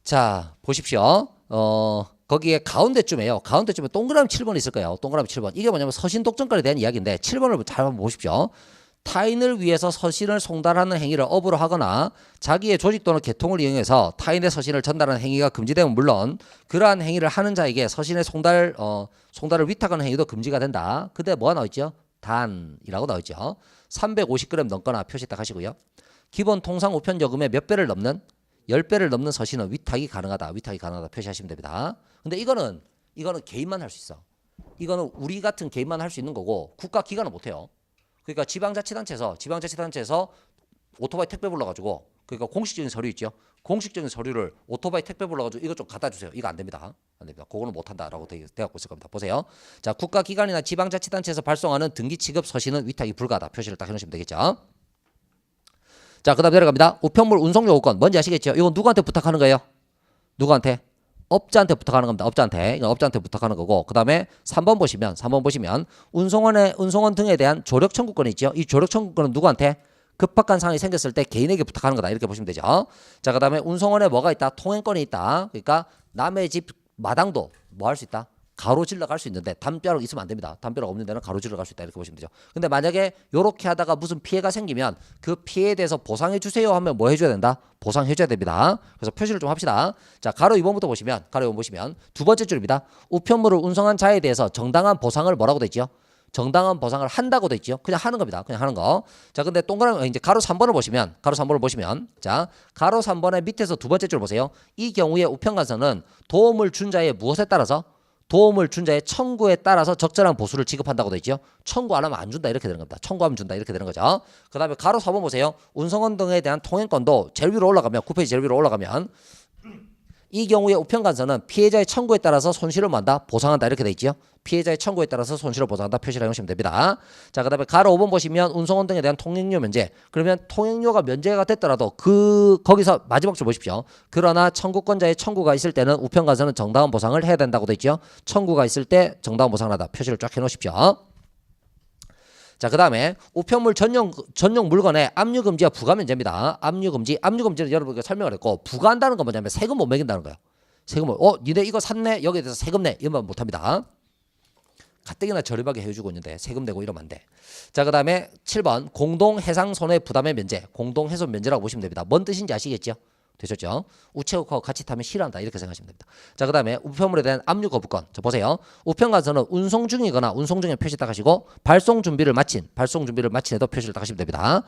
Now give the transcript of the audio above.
자, 보십시오. 거기에 가운데쯤에요. 가운데쯤에 동그라미 7번 있을 거예요. 동그라미 7번. 이게 뭐냐면 서신 독점권에 대한 이야기인데 7번을 잘 한번 보십시오. 타인을 위해서 서신을 송달하는 행위를 업으로 하거나 자기의 조직 또는 계통을 이용해서 타인의 서신을 전달하는 행위가 금지되면 물론 그러한 행위를 하는 자에게 서신의 송달을 위탁하는 행위도 금지가 된다. 근데 뭐가 나와있죠? 단이라고 나와있죠. 350g 넘거나 표시 딱 하시고요. 기본 통상 우편 요금의 몇 배를 넘는 10배를 넘는 서신은 위탁이 가능하다. 위탁이 가능하다 표시하시면 됩니다. 근데 이거는 개인만 할 수 있어. 이거는 우리 같은 개인만 할 수 있는 거고 국가기관은 못해요. 그러니까 지방자치단체에서 오토바이 택배 불러가지고 그러니까 공식적인 서류 있죠. 공식적인 서류를 오토바이 택배 불러가지고 이거 좀 갖다 주세요. 이거 안 됩니다. 안 됩니다. 그거는 못한다라고 돼갖고 있을 겁니다. 보세요. 자, 국가기관이나 지방자치단체에서 발송하는 등기 취급 서신은 위탁이 불가하다. 표시를 딱 해놓으시면 되겠죠. 자, 그 다음 내려갑니다. 우편물 운송 요구권 뭔지 아시겠죠? 이건 누구한테 부탁하는 거예요? 누구한테? 업자한테 부탁하는 겁니다. 업자한테. 이건 업자한테 부탁하는 거고 그 다음에 3번 보시면 운송원 등에 대한 조력 청구권이 있죠. 이 조력 청구권은 누구한테? 급박한 상황이 생겼을 때 개인에게 부탁하는 거다. 이렇게 보시면 되죠. 자, 그 다음에 운송원에 뭐가 있다? 통행권이 있다. 그러니까 남의 집 마당도 뭐 할 수 있다? 가로질러 갈 수 있는데 담벼락 있으면 안 됩니다. 담벼락 없는 데는 가로질러 갈 수 있다. 이렇게 보시면 되죠. 근데 만약에 이렇게 하다가 무슨 피해가 생기면 그 피해에 대해서 보상해 주세요 하면 뭐 해줘야 된다? 보상해 줘야 됩니다. 그래서 표시를 좀 합시다. 자, 가로 2번부터 보시면 두 번째 줄입니다. 우편물을 운송한 자에 대해서 정당한 보상을 뭐라고 돼 있죠? 정당한 보상을 한다고 돼 있죠. 그냥 하는 겁니다. 그냥 하는 거. 자, 근데 동그라미 이제 가로 3번을 보시면 자, 가로 3번의 밑에서 두 번째 줄 보세요. 이 경우에 우편관서는 도움을 준 자의 무엇에 따라서 도움을 준 자의 청구에 따라서 적절한 보수를 지급한다고 돼 있죠. 청구 안 하면 안 준다 이렇게 되는 겁니다. 청구하면 준다 이렇게 되는 거죠. 그 다음에 가로 4번 보세요. 운송원 등에 대한 통행권도 제일 위로 올라가면 9페이지 제일 위로 올라가면 이 경우에 우편관서는 피해자의 청구에 따라서 손실을 뭐한다? 보상한다 이렇게 돼 있죠. 피해자의 청구에 따라서 손실을 보상한다 표시를 해놓으시면 됩니다. 자, 그 다음에 가로 5번 보시면 운송원 등에 대한 통행료 면제. 그러면 통행료가 면제가 됐더라도 거기서 마지막 줄 보십시오. 그러나 청구권자의 청구가 있을 때는 우편관서는 정당한 보상을 해야 된다고 돼 있죠. 청구가 있을 때 정당한 보상을 하다 표시를 쫙 해놓으십시오. 자, 그 다음에 우편물 전용 물건의 압류 금지와 부가 면제입니다. 압류 금지는 여러분께 설명을 했고 부과한다는 건 뭐냐면 세금 못 매긴다는 거예요. 세금을 니네 이거 샀네 여기에 대해서 세금 내 이러면 못합니다. 가뜩이나 저렴하게 해주고 있는데 세금 내고 이러면 안 돼. 자, 그 다음에 7번 공동해상 손해 부담의 면제, 공동해손 면제라고 보시면 됩니다. 뭔 뜻인지 아시겠죠? 되셨죠? 우체국하고 같이 타면 싫어한다 이렇게 생각하시면 됩니다. 자, 그 다음에 우편물에 대한 압류 거부권. 자, 보세요. 우편관서는 운송 중이거나 운송 중에 표시 딱 하시고 발송 준비를 마친 해도 표시를 딱 하시면 됩니다.